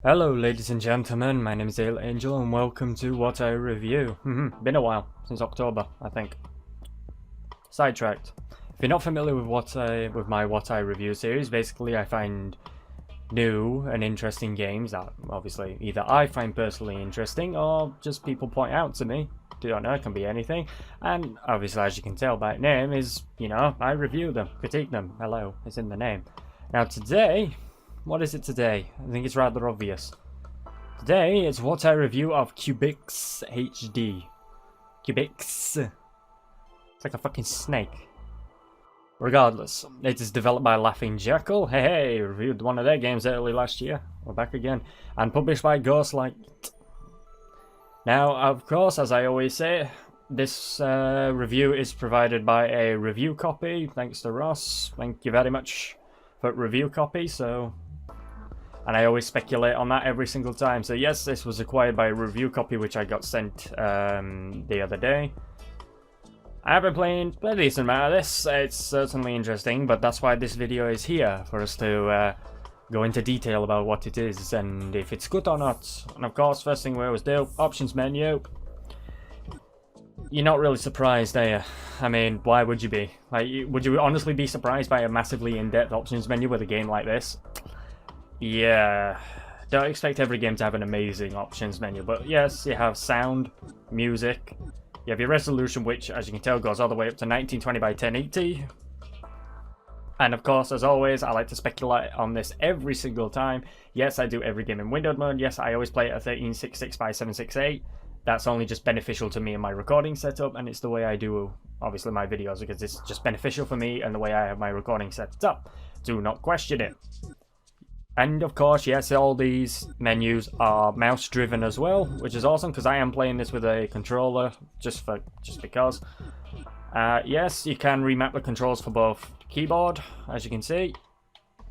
Hello ladies and gentlemen, my name is ZalotAngel and welcome to What I Review. Been a while, since October, I think. Sidetracked. If you're not familiar with my What I Review series, basically I find new and interesting games that obviously either I find personally interesting or just people point out to me. Don't know, it can be anything. And obviously, as you can tell by name, is, I review them, critique them. Hello, it's in the name. Now today, what is it today? I think it's rather obvious. Today, it's what I review of Cubixx HD. Cubixx. It's like a fucking snake. Regardless, it is developed by Laughing Jackal. Hey, reviewed one of their games early last year. We're back again. And published by Ghostlight. Now, of course, as I always say, this review is provided by a review copy. Thanks to Ross. Thank you very much for review copy. And I always speculate on that every single time. So yes, this was acquired by a review copy which I got sent the other day. I have been playing a decent amount of this. It's certainly interesting, but that's why this video is here, for us to go into detail about what it is and if it's good or not. And of course, first thing we always do, options menu. You're not really surprised, are you? I mean, why would you be? Like, would you honestly be surprised by a massively in-depth options menu with a game like this? Yeah, don't expect every game to have an amazing options menu, but yes, you have sound, music, you have your resolution, which, as you can tell, goes all the way up to 1920 by 1080. And of course, as always, I like to speculate on this every single time. Yes, I do every game in windowed mode. Yes, I always play it at 1366 by 768. That's only just beneficial to me in my recording setup, and it's the way I do, obviously, my videos, because it's just beneficial for me and the way I have my recording set up. Do not question it. And of course, yes, all these menus are mouse driven as well, which is awesome because I am playing this with a controller just because. Yes, you can remap the controls for both keyboard, as you can see,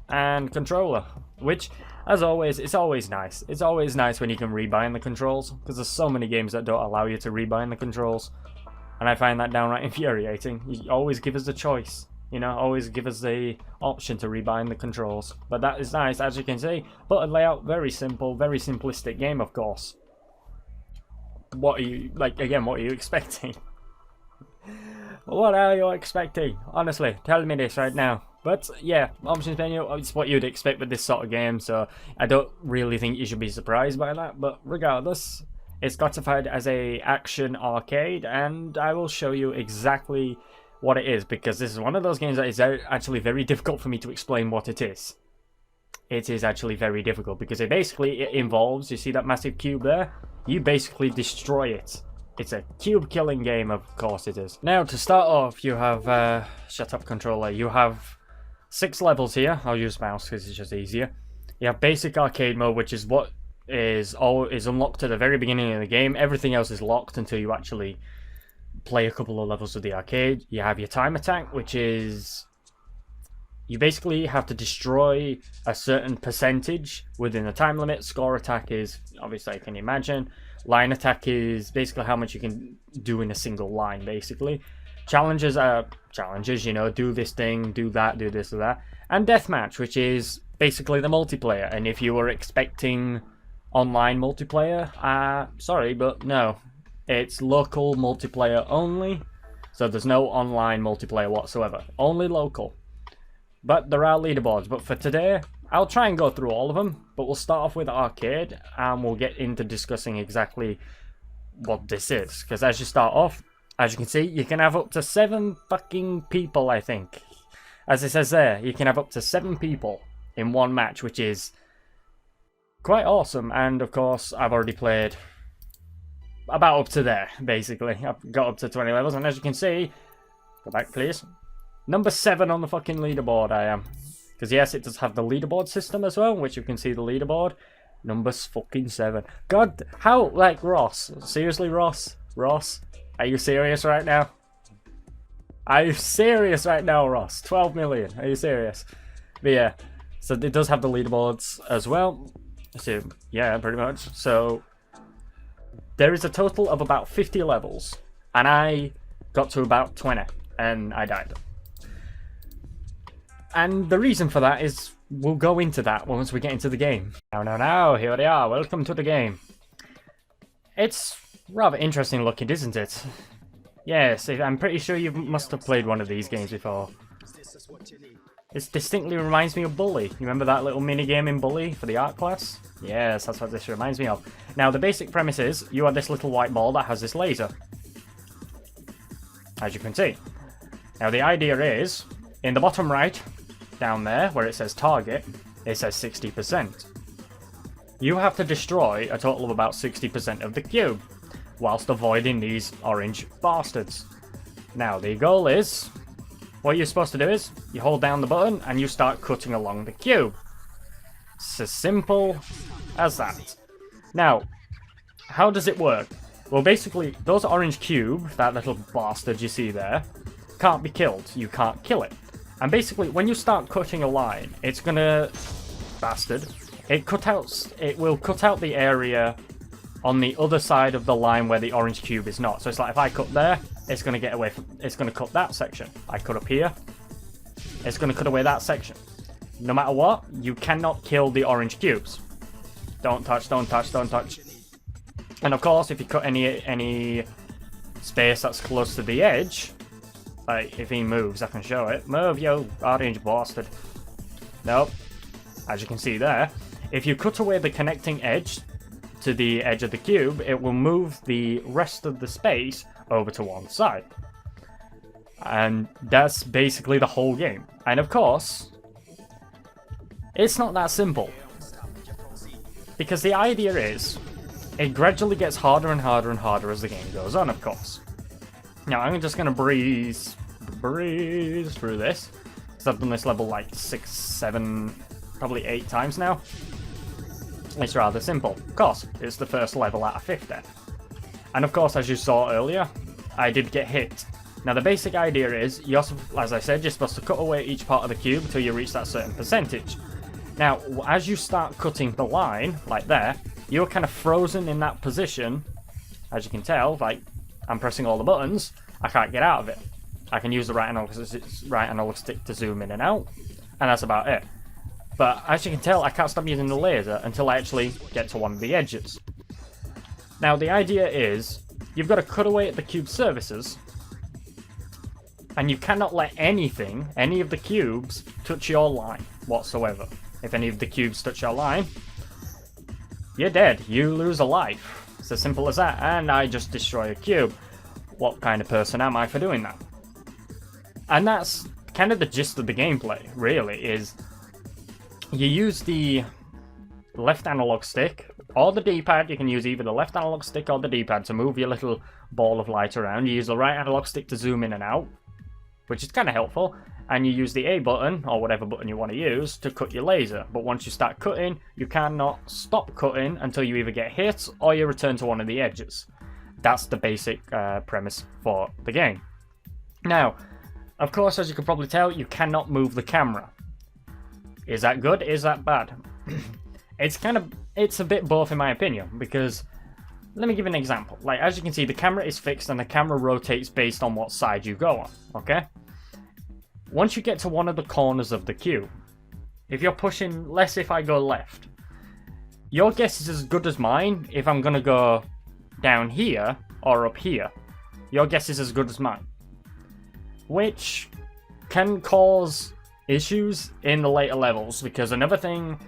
and controller, which, as always, it's always nice. It's always nice when you can rebind the controls, because there's so many games that don't allow you to rebind the controls, and I find that downright infuriating. You always give us a choice. Always give us the option to rebind the controls. But that is nice, as you can see. Button layout, very simple, very simplistic game, of course. What are you, again, what are you expecting? What are you expecting? Honestly, tell me this right now. But yeah, options menu, it's what you'd expect with this sort of game, so I don't really think you should be surprised by that. But regardless, it's classified as a action arcade, and I will show you exactly what it is, because this is one of those games that is actually very difficult for me to explain what it is. It is actually very difficult because it involves, you see that massive cube there? You basically destroy it. It's a cube killing game, of course it is. Now to start off, you have, shut up controller, you have 6 levels here. I'll use mouse because it's just easier. You have basic arcade mode, which is what is unlocked at the very beginning of the game. Everything else is locked until you actually play a couple of levels of the arcade. You have your time attack, which is you basically have to destroy a certain percentage within the time limit. Score attack is, obviously, you can imagine. Line attack is basically how much you can do in a single line, basically. Challenges are challenges, do this thing, do that, do this or that. And deathmatch, which is basically the multiplayer. And if you were expecting online multiplayer, sorry, but no. It's local multiplayer only, so there's no online multiplayer whatsoever. Only local. But there are leaderboards. But for today, I'll try and go through all of them. But we'll start off with arcade, and we'll get into discussing exactly what this is. Because as you start off, as you can see, you can have up to 7 fucking people, I think. As it says there, you can have up to 7 people in one match, which is quite awesome. And of course, I've already played about up to there, basically. I've got up to 20 levels, and as you can see, go back please, number 7 on the fucking leaderboard I am. Because yes, it does have the leaderboard system as well, which you can see the leaderboard. Number fucking 7. God, how, Ross? Seriously, Ross? Ross? Are you serious right now? Are you serious right now, Ross? 12 million, are you serious? But yeah, so it does have the leaderboards as well. So, yeah, pretty much. So there is a total of about 50 levels, and I got to about 20, and I died. And the reason for that is we'll go into that once we get into the game. Now, here they are. Welcome to the game. It's rather interesting looking, isn't it? Yes, I'm pretty sure you must have played one of these games before. It distinctly reminds me of Bully. You remember that little mini-game in Bully for the art class? Yes, that's what this reminds me of. Now, the basic premise is, you are this little white ball that has this laser. As you can see. Now, the idea is, in the bottom right, down there, where it says target, it says 60%. You have to destroy a total of about 60% of the cube, whilst avoiding these orange bastards. Now, the goal is, what you're supposed to do is, you hold down the button and you start cutting along the cube. It's as simple as that. Now, how does it work? Well, basically, those orange cube, that little bastard you see there, can't be killed. You can't kill it. And basically, when you start cutting a line, it's gonna... Bastard. It will cut out the area on the other side of the line where the orange cube is not. So it's like, if I cut there, it's gonna get away from... It's gonna cut that section. I cut up here, it's gonna cut away that section. No matter what, you cannot kill the orange cubes. Don't touch, don't touch, don't touch. And of course, if you cut any space that's close to the edge, like if he moves, I can show it. Move, yo, orange bastard. Nope. As you can see there, if you cut away the connecting edge to the edge of the cube, it will move the rest of the space over to one side. And that's basically the whole game. And of course, it's not that simple. Because the idea is, it gradually gets harder and harder and harder as the game goes on, of course. Now, I'm just going to breeze through this. Because I've done this level like 6, 7, probably 8 times now. It's rather simple. Of course, it's the first level out of 50. And of course, as you saw earlier, I did get hit. Now, the basic idea is, you also, as I said, you're supposed to cut away each part of the cube until you reach that certain percentage. Now, as you start cutting the line, like there, you're kind of frozen in that position. As you can tell, like, I'm pressing all the buttons, I can't get out of it. I can use the right analog stick to zoom in and out, and that's about it. But as you can tell, I can't stop using the laser until I actually get to one of the edges. Now, the idea is, you've got to cut away at the cube surfaces, and you cannot let anything, any of the cubes, touch your line whatsoever. If any of the cubes touch your line, you're dead. You lose a life. It's as simple as that. And I just destroy a cube. What kind of person am I for doing that? And that's kind of the gist of the gameplay, really, is you use the left analog stick or the D-pad. You can use either the left analog stick or the D-pad to move your little ball of light around. You use the right analog stick to zoom in and out, which is kind of helpful. And you use the A button, or whatever button you want to use, to cut your laser. But once you start cutting, you cannot stop cutting until you either get hit or you return to one of the edges. That's the basic premise for the game. Now, of course, as you can probably tell, you cannot move the camera. Is that good? Is that bad? It's a bit both in my opinion, because let me give you an example. Like, as you can see, the camera is fixed and the camera rotates based on what side you go on, okay? Once you get to one of the corners of the cube, if you're pushing, if I go left, your guess is as good as mine if I'm going to go down here or up here. Your guess is as good as mine. Which can cause issues in the later levels, because another thing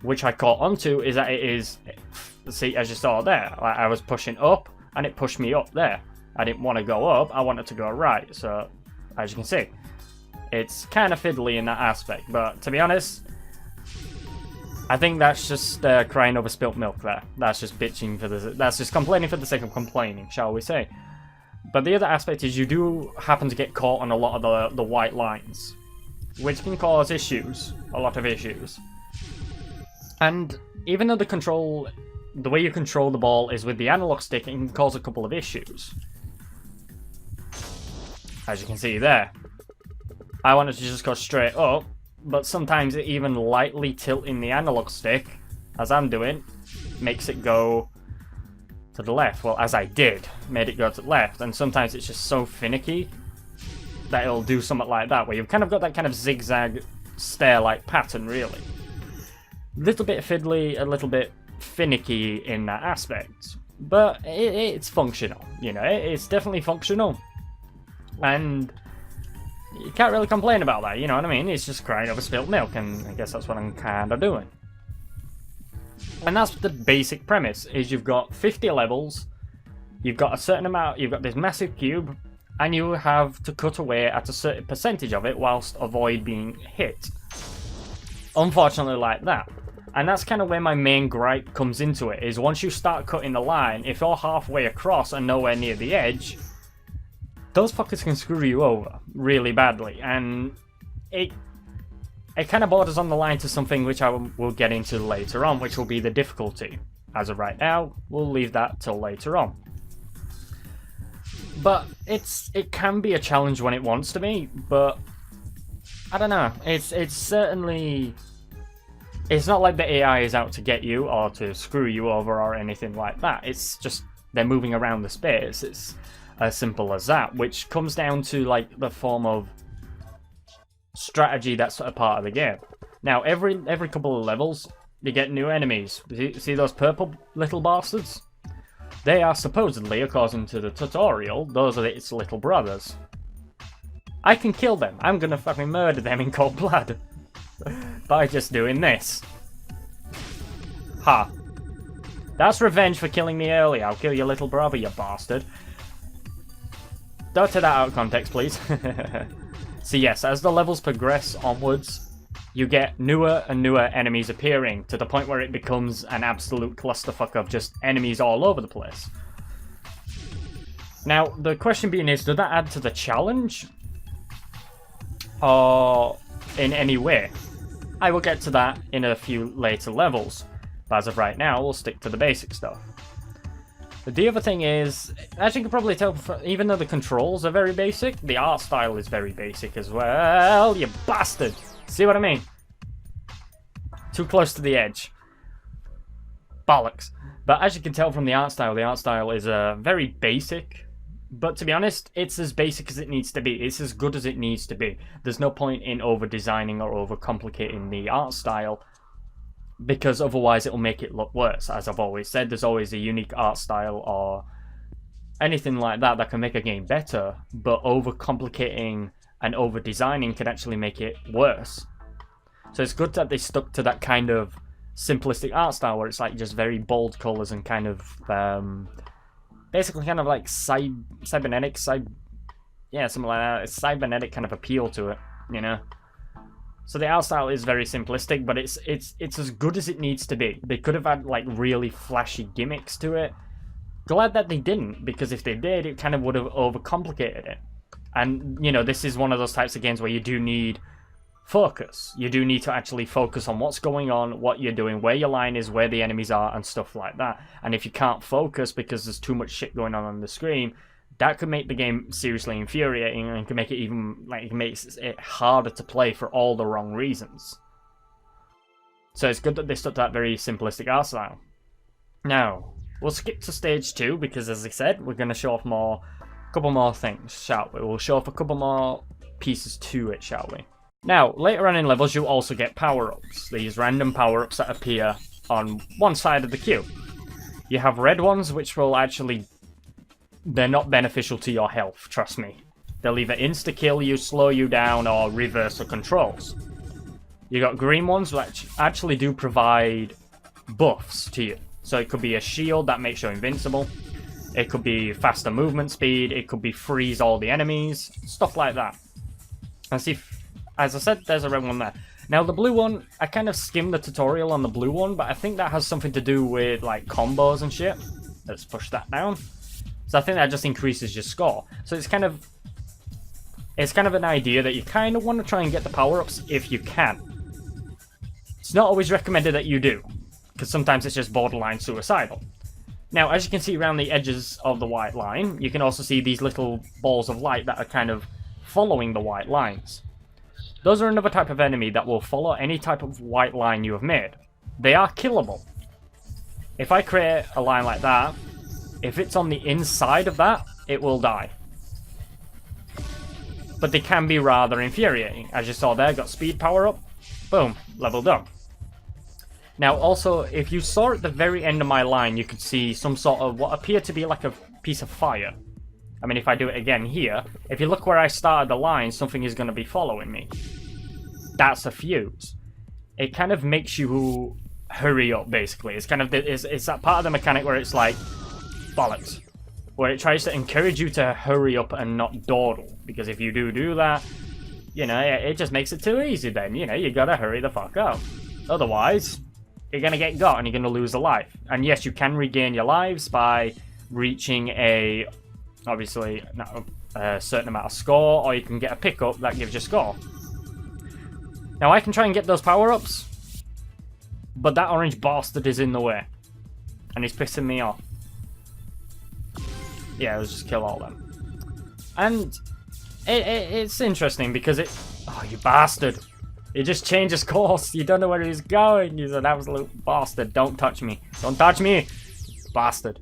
which I caught onto is that it is, see, as you saw there, I was pushing up and it pushed me up there. I didn't want to go up, I wanted to go right, so as you can see, it's kind of fiddly in that aspect, but to be honest, I think that's just crying over spilt milk there. That's just bitching that's just complaining for the sake of complaining, shall we say. But the other aspect is you do happen to get caught on a lot of the white lines, which can cause issues, a lot of issues. And even though the way you control the ball is with the analog stick, it can cause a couple of issues. As you can see there. I wanted to just go straight up, but sometimes it even lightly tilting the analog stick, as I'm doing, makes it go to the left. Well, as I did, made it go to the left, and sometimes it's just so finicky that it'll do something like that, where you've kind of got that kind of zigzag stair-like pattern, really. A little bit fiddly, a little bit finicky in that aspect, but it's functional, you know, it's definitely functional, and you can't really complain about that, you know what I mean? It's just crying over spilled milk, and I guess that's what I'm kind of doing. And that's the basic premise, is you've got 50 levels, you've got a certain amount, you've got this massive cube, and you have to cut away at a certain percentage of it whilst avoid being hit. Unfortunately, like that. And that's kind of where my main gripe comes into it, is once you start cutting the line, if you're halfway across and nowhere near the edge, those fuckers can screw you over really badly, and it kind of borders on the line to something which I will get into later on, which will be the difficulty. As of right now, we'll leave that till later on. But it can be a challenge when it wants to be, but I don't know, it's certainly... It's not like the AI is out to get you or to screw you over or anything like that. It's just they're moving around the space. It's as simple as that, which comes down to like the form of strategy that's a part of the game. Now, every couple of levels, you get new enemies. See those purple little bastards? They are supposedly, according to the tutorial, those are its little brothers. I can kill them. I'm gonna fucking murder them in cold blood. By just doing this. Ha. That's revenge for killing me earlier. I'll kill your little brother, you bastard. Don't take that out of context, please. So yes, as the levels progress onwards, you get newer and newer enemies appearing, to the point where it becomes an absolute clusterfuck of just enemies all over the place. Now, the question being is, does that add to the challenge? Or in any way? I will get to that in a few later levels, but as of right now, we'll stick to the basic stuff. The other thing is, as you can probably tell, even though the controls are very basic, the art style is very basic as well, you bastard! See what I mean? Too close to the edge. Bollocks. But as you can tell from the art style is very basic. But to be honest, it's as basic as it needs to be. It's as good as it needs to be. There's no point in over-designing or over-complicating the art style, because otherwise it'll make it look worse. As I've always said, there's always a unique art style or anything like that that can make a game better, but over-complicating and over-designing can actually make it worse. So it's good that they stuck to that kind of simplistic art style where it's like just very bold colours and kind of... basically kind of like cybernetic, yeah, something like that. It's cybernetic kind of appeal to it, you know. So the art style is very simplistic, but it's as good as it needs to be. They could have had like really flashy gimmicks to it. Glad that they didn't, because if they did, it kind of would have overcomplicated it. And you know, this is one of those types of games where you do need focus. You do need to actually focus on what's going on, what you're doing, where your line is, where the enemies are, and stuff like that. And if you can't focus because there's too much shit going on the screen, that could make the game seriously infuriating, and can make it even, like, it makes it harder to play for all the wrong reasons. So it's good that they stuck to that very simplistic art style. Now, we'll skip to stage 2, because as I said, we're going to show off a couple more things, shall we? We'll show off a couple more pieces to it, shall we? Now, later on in levels, you also get power-ups. These random power-ups that appear on one side of the cube. You have red ones, which will actually... They're not beneficial to your health, trust me. They'll either insta-kill you, slow you down, or reverse the controls. You got green ones, which actually do provide buffs to you. So it could be a shield that makes you invincible. It could be faster movement speed. It could be freeze all the enemies. Stuff like that. And see... As I said, there's a red one there. Now, the blue one, I kind of skimmed the tutorial on the blue one, but I think that has something to do with, like, combos and shit. Let's push that down. So I think that just increases your score. So it's kind of an idea that you kind of want to try and get the power-ups if you can. It's not always recommended that you do, because sometimes it's just borderline suicidal. Now, as you can see around the edges of the white line, you can also see these little balls of light that are kind of following the white lines. Those are another type of enemy that will follow any type of white line you have made. They are killable. If I create a line like that, if it's on the inside of that, it will die. but they can be rather infuriating. As you saw there, got speed power up, boom, leveled up. Now also, if you saw at the very end of my line, you could see some sort of what appeared to be like a piece of fire. I mean, if I do it again here, if you look where I started the line, something is going to be following me. That's a fuse. It kind of makes you hurry up, basically. It's kind of it's that part of the mechanic where it's like, bollocks. Where it tries to encourage you to hurry up and not dawdle. Because if you do that, you know, it just makes it too easy then. You know, you gotta hurry the fuck up. Otherwise, you're gonna get got and you're gonna lose a life. And yes, you can regain your lives by reaching a, obviously, a certain amount of score, or you can get a pickup that gives you score. Now I can try and get those power-ups, but that orange bastard is in the way. And he's pissing me off. Yeah, let's just kill all of them. And it's interesting because it... Oh, you bastard. He just changes course. You don't know where he's going. He's an absolute bastard. Don't touch me. Don't touch me. Bastard.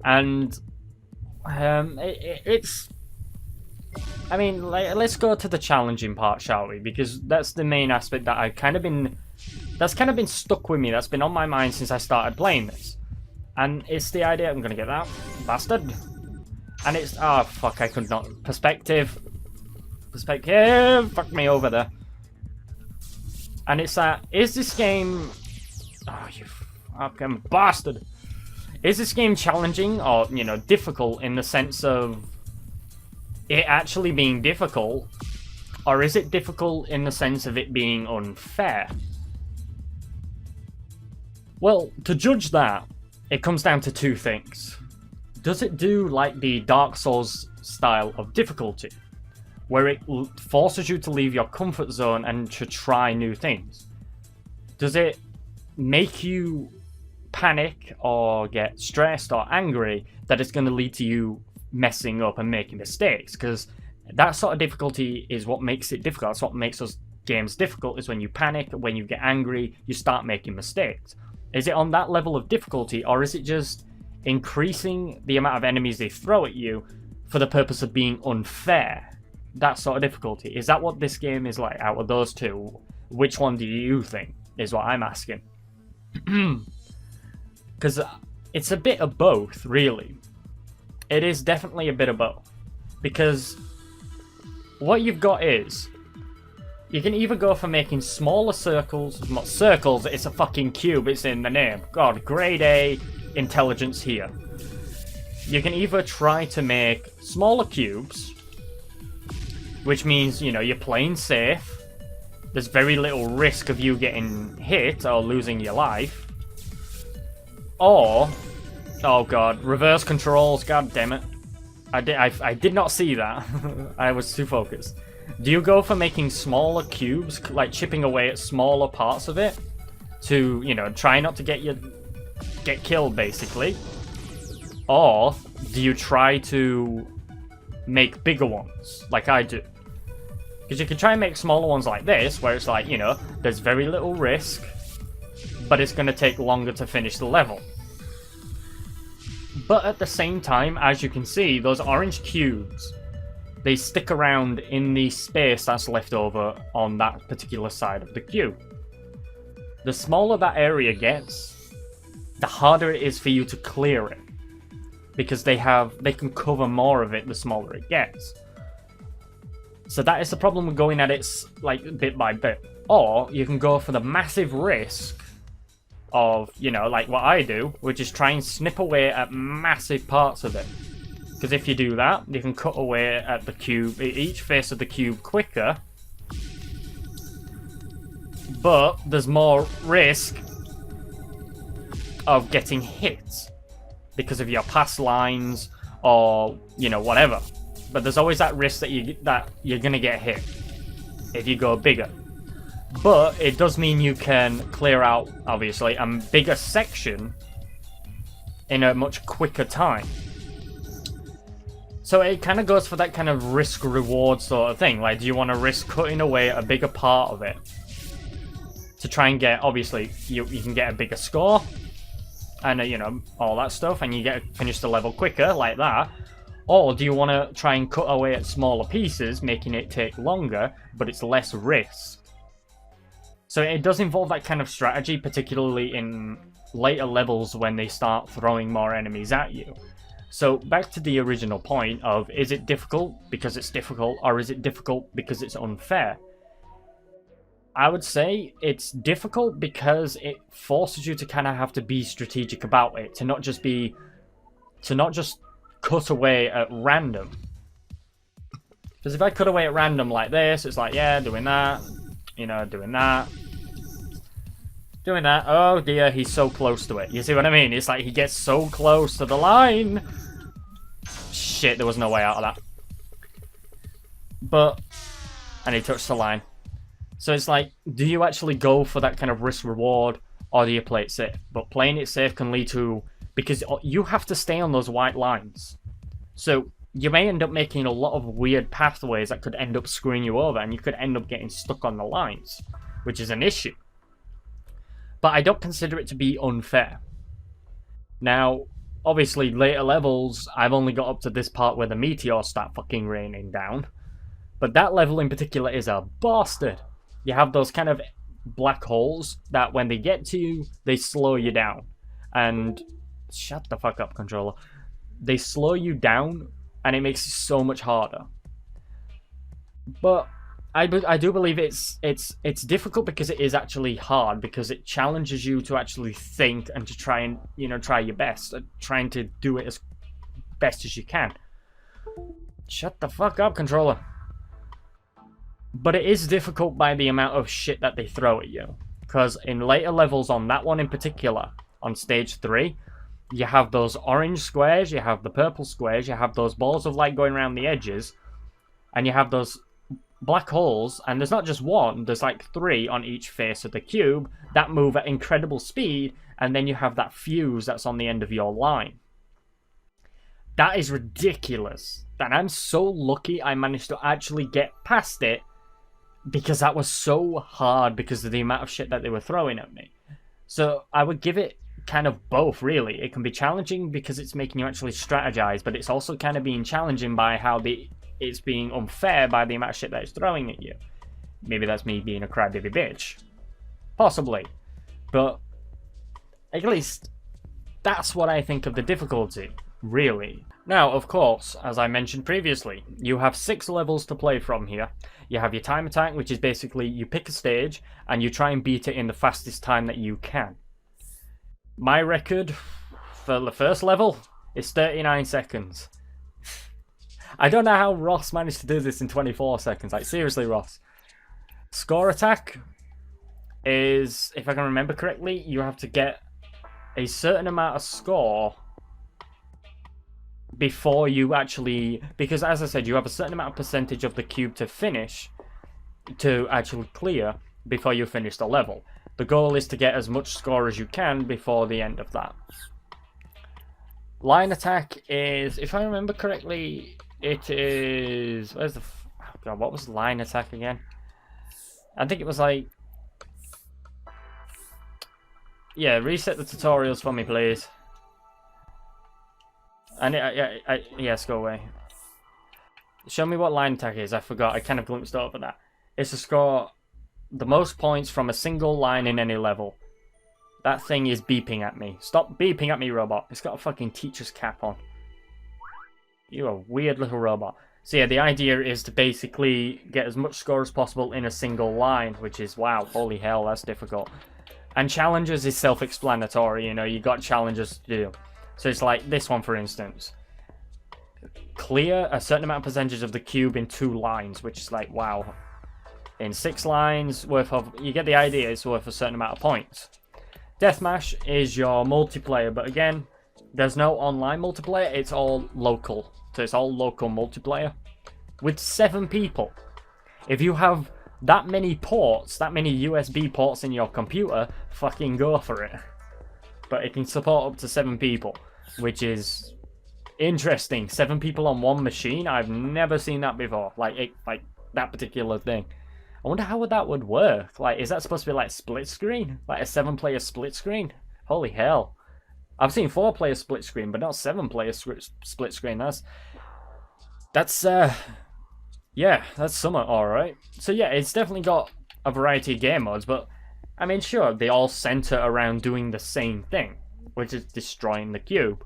And... it's... I mean, let's go to the challenging part, shall we? Because that's the main aspect that I've kind of been... That's kind of been stuck with me. That's been on my mind since I started playing this. And it's the idea... I'm gonna get that. Bastard. And it's... Oh, fuck, I could not... Perspective. Perspective. Fuck me over there. And it's that... Is this game... Oh, you fucking bastard. Is this game challenging or, you know, difficult in the sense of it actually being difficult? Or is it difficult in the sense of it being unfair? Well, to judge that, it comes down to two things. Does it do like the Dark Souls style of difficulty, where it forces you to leave your comfort zone and to try new things? Does it make you panic or get stressed or angry that it's going to lead to you messing up and making mistakes? Because that sort of difficulty is what makes it difficult. That's what makes those games difficult, is when you panic, when you get angry, you start making mistakes. Is it on that level of difficulty, or is it just increasing the amount of enemies they throw at you for the purpose of being unfair? That sort of difficulty. Is that what this game is like? Out of those two, which one do you think is what I'm asking? Because it's a bit of both, really. It is definitely a bit of both. Because what you've got is, you can either go for making smaller circles. Not circles, it's a fucking cube, it's in the name. God, grade A intelligence here. You can either try to make smaller cubes, which means, you know, you're playing safe. There's very little risk of you getting hit or losing your life. Or, oh god, reverse controls, god damn it. I did not see that. I was too focused. Do you go for making smaller cubes, like chipping away at smaller parts of it, to, you know, try not to get killed, basically? Or do you try to make bigger ones, like I do? Because you can try and make smaller ones like this, where it's like, you know, there's very little risk, but it's going to take longer to finish the level. But at the same time, as you can see, those orange cubes, they stick around in the space that's left over on that particular side of the cube. The smaller that area gets, the harder it is for you to clear it. Because they can cover more of it the smaller it gets. So that is the problem with going at it like bit by bit. Or you can go for the massive risk of, you know, like what I do, which is try and snip away at massive parts of it. Because if you do that, you can cut away at the cube, each face of the cube quicker. But there's more risk of getting hit because of your past lines or, you know, whatever. But there's always that risk that you're gonna get hit if you go bigger. But it does mean you can clear out, obviously, a bigger section in a much quicker time. So it kind of goes for that kind of risk-reward sort of thing. Like, do you want to risk cutting away a bigger part of it to try and get, obviously, you can get a bigger score and, you know, all that stuff, and you get to finish the level quicker, like that? Or do you want to try and cut away at smaller pieces, making it take longer, but it's less risk? So it does involve that kind of strategy, particularly in later levels when they start throwing more enemies at you. So back to the original point of, is it difficult because it's difficult, or is it difficult because it's unfair? I would say it's difficult because it forces you to kind of have to be strategic about it, to not just cut away at random. Because if I cut away at random like this, it's like, yeah, doing that, you know, doing that. Doing that. Oh dear, he's so close to it. You see what I mean? It's like he gets so close to the line. Shit, there was no way out of that. But, and he touched the line. So it's like, do you actually go for that kind of risk reward, or do you play it safe? But playing it safe can lead to, because you have to stay on those white lines. So you may end up making a lot of weird pathways that could end up screwing you over, and you could end up getting stuck on the lines, which is an issue. But I don't consider it to be unfair. Now, obviously, later levels, I've only got up to this part where the meteors start fucking raining down. But that level in particular is a bastard. You have those kind of black holes that when they get to you, they slow you down. And shut the fuck up, controller. They slow you down, and it makes it so much harder. But I do believe it's difficult because it is actually hard, because it challenges you to actually think and to try and, you know, try your best, trying to do it as best as you can. Shut the fuck up, controller. But it is difficult by the amount of shit that they throw at you, because in later levels, on that one in particular, on stage 3, you have those orange squares, you have the purple squares, you have those balls of light going around the edges, and you have those black holes, and there's not just one, there's like 3 on each face of the cube that move at incredible speed, and then you have that fuse that's on the end of your line. That is ridiculous. And I'm so lucky I managed to actually get past it, because that was so hard because of the amount of shit that they were throwing at me. So I would give it kind of both, really. It can be challenging because it's making you actually strategize, but it's also kind of being challenging by how it's being unfair by the amount of shit that it's throwing at you. Maybe that's me being a crybaby bitch. Possibly. But at least that's what I think of the difficulty, really. Now, of course, as I mentioned previously, you have 6 levels to play from here. You have your time attack, which is basically you pick a stage and you try and beat it in the fastest time that you can. My record for the first level is 39 seconds. I don't know how Ross managed to do this in 24 seconds. Like, seriously, Ross. Score attack is, if I can remember correctly, you have to get a certain amount of score before you actually, because as I said, you have a certain amount of percentage of the cube to finish, to actually clear before you finish the level. The goal is to get as much score as you can before the end of that. Line attack is, if I remember correctly, it is, where's the, oh god, what was line attack again? I think it was like, yeah, reset the tutorials for me, please. And yes, go away. Show me what line attack is. I forgot. I kind of glimpsed over that. It's to score the most points from a single line in any level. That thing is beeping at me. Stop beeping at me, robot. It's got a fucking teacher's cap on. You're a weird little robot. So yeah, the idea is to basically get as much score as possible in a single line, which is, wow, holy hell, that's difficult. And challenges is self-explanatory, you know, you got challenges to do. So it's like this one, for instance. Clear a certain amount of percentage of the cube in 2 lines, which is like, wow. In 6 lines worth of, you get the idea, it's worth a certain amount of points. Deathmatch is your multiplayer, but again, there's no online multiplayer, it's all local. So it's all local multiplayer. With 7 people. If you have that many ports, that many USB ports in your computer, fucking go for it. But it can support up to 7 people, which is interesting. 7 people on one machine, I've never seen that before. Like that particular thing. I wonder how that would work. Like, is that supposed to be like split screen? Like a 7-player split screen? Holy hell. I've seen 4-player split screen, but not 7-player split screen. that's yeah, that's somewhat alright. So yeah, it's definitely got a variety of game modes, but I mean, sure, they all center around doing the same thing, which is destroying the cube.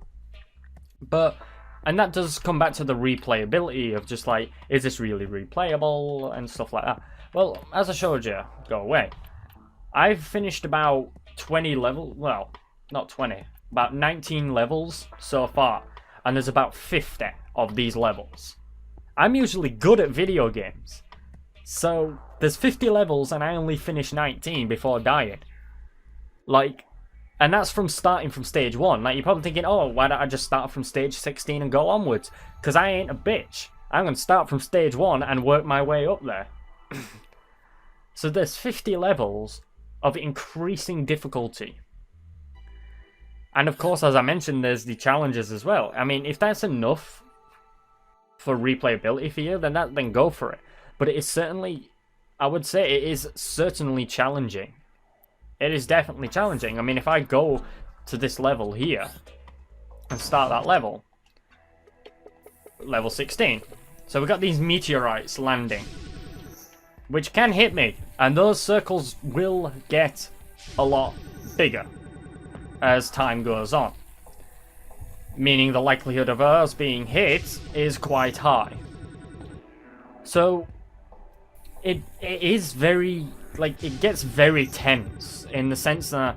And that does come back to the replayability of just like, is this really replayable and stuff like that. Well, as I showed you, go away. I've finished about 20 levels, well, not 20, about 19 levels so far, and there's about 50 of these levels. I'm usually good at video games, so there's 50 levels and I only finished 19 before dying. Like, and that's from starting from stage 1. Like, you're probably thinking, oh, why don't I just start from stage 16 and go onwards? Because I ain't a bitch. I'm going to start from stage 1 and work my way up there. So there's 50 levels of increasing difficulty. And of course, as I mentioned, there's the challenges as well. I mean, if that's enough for replayability for you, then go for it. But it is certainly, I would say it is certainly challenging. It is definitely challenging. I mean, if I go to this level here and start that level 16. So we've got these meteorites landing, which can hit me, and those circles will get a lot bigger as time goes on. Meaning the likelihood of us being hit is quite high. So it is very, like, it gets very tense in the sense that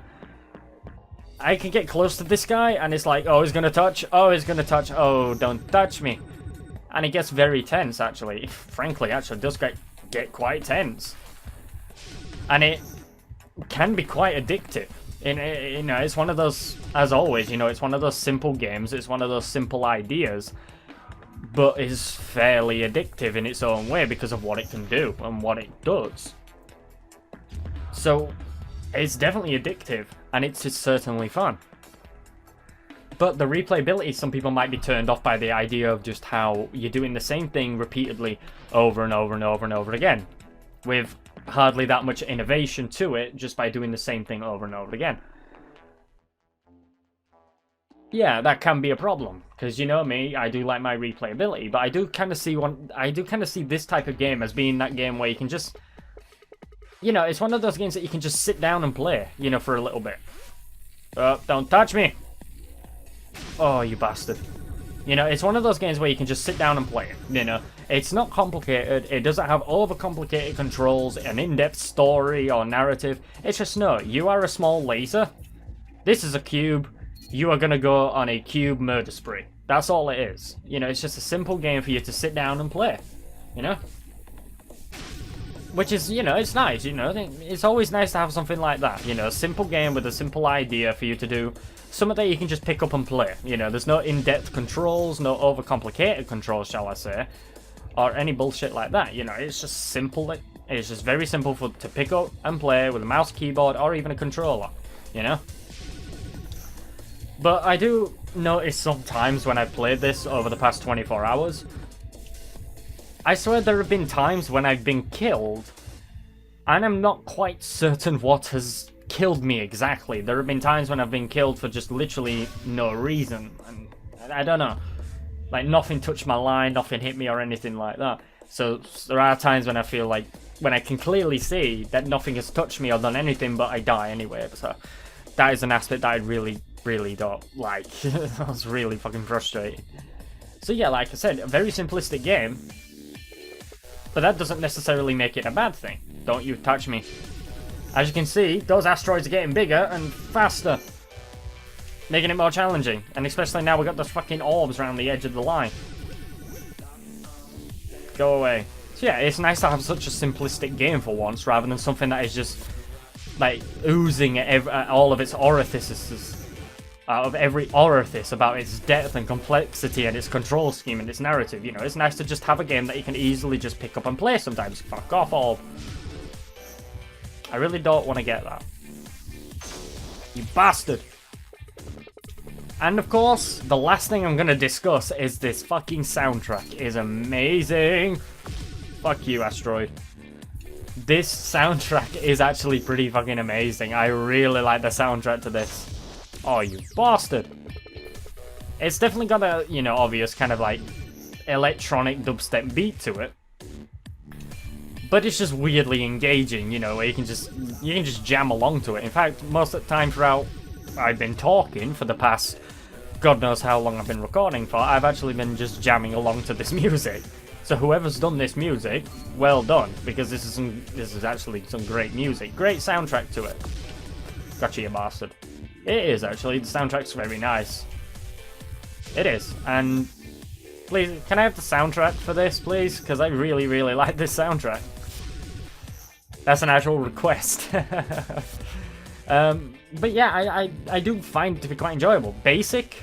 I can get close to this guy and it's like, oh, he's gonna touch, oh, he's gonna touch, oh, don't touch me. And it gets very tense, actually. Frankly, actually, it does get quite tense. And it can be quite addictive. You know, it's one of those, as always, you know, it's one of those simple games, it's one of those simple ideas, but is fairly addictive in its own way because of what it can do and what it does. So, it's definitely addictive, and it's certainly fun. But the replayability, some people might be turned off by the idea of just how you're doing the same thing repeatedly over and over and over and over again, with hardly that much innovation to it, just by doing the same thing over and over again. Yeah, that can be a problem, because you know me, I do like my replayability, but I do kind of see this type of game as being that game where you can just, you know, it's one of those games that you can just sit down and play, you know, for a little bit. Oh, don't touch me! Oh, you bastard. You know, it's one of those games where you can just sit down and play it, you know. It's not complicated, it doesn't have overcomplicated controls, an in-depth story or narrative. It's just, no, you are a small laser. This is a cube. You are gonna go on a cube murder spree. That's all it is. You know, it's just a simple game for you to sit down and play, you know. Which is, you know, it's nice, you know. It's always nice to have something like that, you know, a simple game with a simple idea for you to do. Something that you can just pick up and play, you know. There's no in-depth controls, no overcomplicated controls, shall I say, or any bullshit like that, you know. It's just simple. It's just very simple to pick up and play with a mouse, keyboard, or even a controller, you know. But I do notice sometimes when I've played this over the past 24 hours, I swear there have been times when I've been killed, and I'm not quite certain what has killed me exactly. There have been times when I've been killed for just literally no reason, and I don't know. Like, nothing touched my line, nothing hit me or anything like that. So there are times when I feel like, when I can clearly see that nothing has touched me or done anything, but I die anyway. So that is an aspect that I really don't like. That was really fucking frustrating. So yeah, like I said, a very simplistic game, but that doesn't necessarily make it a bad thing. Don't you touch me. As you can see, those asteroids are getting bigger and faster, making it more challenging. And especially now we've got those fucking orbs around the edge of the line. Go away. So yeah, it's nice to have such a simplistic game for once, rather than something that is just, like, oozing at all of its orifices. Out of every orifice about its depth and complexity and its control scheme and its narrative. You know, it's nice to just have a game that you can easily just pick up and play sometimes. Fuck off, orb. I really don't want to get that. You bastard. And of course, the last thing I'm going to discuss is this fucking soundtrack. It is amazing. Fuck you, asteroid. This soundtrack is actually pretty fucking amazing. I really like the soundtrack to this. Oh, you bastard. It's definitely got a, you know, obvious kind of like electronic dubstep beat to it. But it's just weirdly engaging, you know, where you can just jam along to it. In fact, most of the time throughout I've been talking for the past God knows how long I've been recording for, I've actually been just jamming along to this music. So whoever's done this music, well done, because this is actually some great music. Great soundtrack to it. Gotcha, you bastard. It is, actually. The soundtrack's very nice. It is. And please, can I have the soundtrack for this, please? Because I really, really like this soundtrack. That's an actual request. But yeah, I do find it to be quite enjoyable. Basic,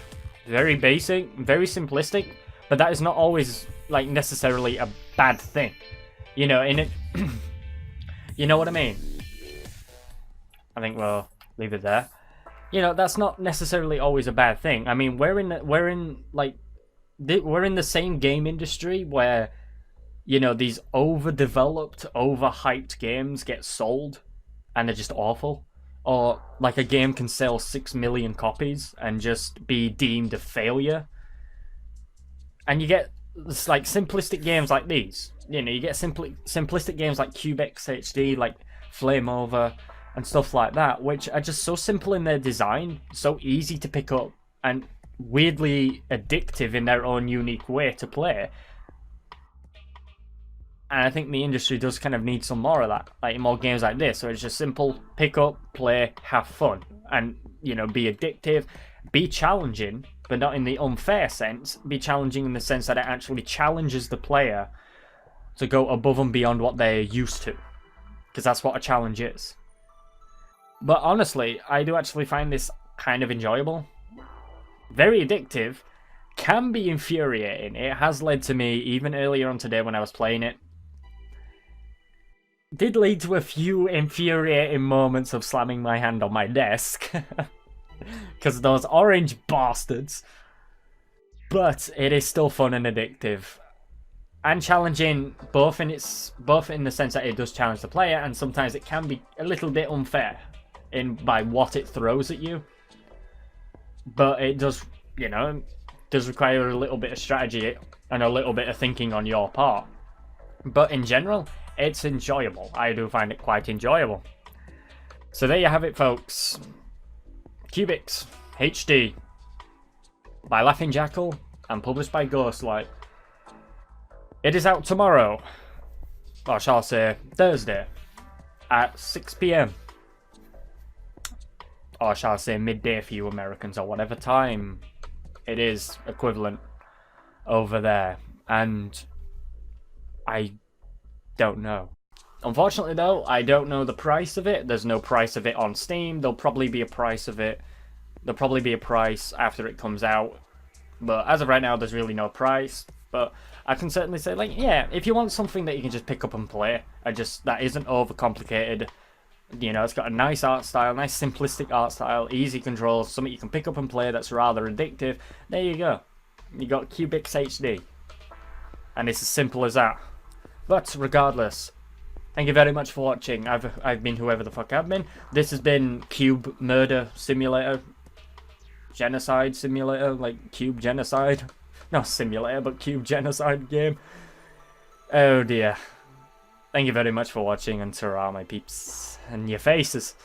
very simplistic, but that is not always like necessarily a bad thing. You know, in it, you know what I mean? I think we'll leave it there. You know, that's not necessarily always a bad thing. I mean, we're in the same game industry where, you know, these overdeveloped, overhyped games get sold and they're just awful. Or like a game can sell 6 million copies and just be deemed a failure. And you get like simplistic games like these. You know, you get simplistic games like Cubixx HD, like Flame Over, and stuff like that, which are just so simple in their design, so easy to pick up, and weirdly addictive in their own unique way to play. And I think the industry does kind of need some more of that, like more games like this, where it's just simple, pick up, play, have fun, and, you know, be addictive, be challenging, but not in the unfair sense, be challenging in the sense that it actually challenges the player to go above and beyond what they're used to, because that's what a challenge is. But honestly, I do actually find this kind of enjoyable. Very addictive, can be infuriating. It has led to me, even earlier on today when I was playing it, did lead to a few infuriating moments of slamming my hand on my desk. Because those orange bastards. But it is still fun and addictive. And challenging, both in the sense that it does challenge the player, and sometimes it can be a little bit unfair by what it throws at you. But it does, you know, does require a little bit of strategy and a little bit of thinking on your part. But in general, it's enjoyable. I do find it quite enjoyable. So there you have it, folks. Cubixx HD by Laughing Jackal and published by Ghostlight. It is out tomorrow, or shall I say Thursday, at 6 PM. Or shall I say midday for you Americans, or whatever time it is equivalent over there. And I don't know. Unfortunately though, I don't know the price of it. There's no price of it on Steam. There'll probably be a price of it. There'll probably be a price after it comes out. But as of right now, there's really no price. But I can certainly say, like, yeah, if you want something that you can just pick up and play, that isn't overcomplicated. You know, it's got a nice art style, nice simplistic art style, easy controls, something you can pick up and play that's rather addictive. There you go. You got Cubixx HD. And it's as simple as that. But regardless, thank you very much for watching. I've been whoever the fuck I've been. This has been Cube Murder Simulator. Genocide Simulator, like Cube Genocide. Not Simulator, but Cube Genocide game. Oh dear. Thank you very much for watching, and ta-ra my peeps. And your faces.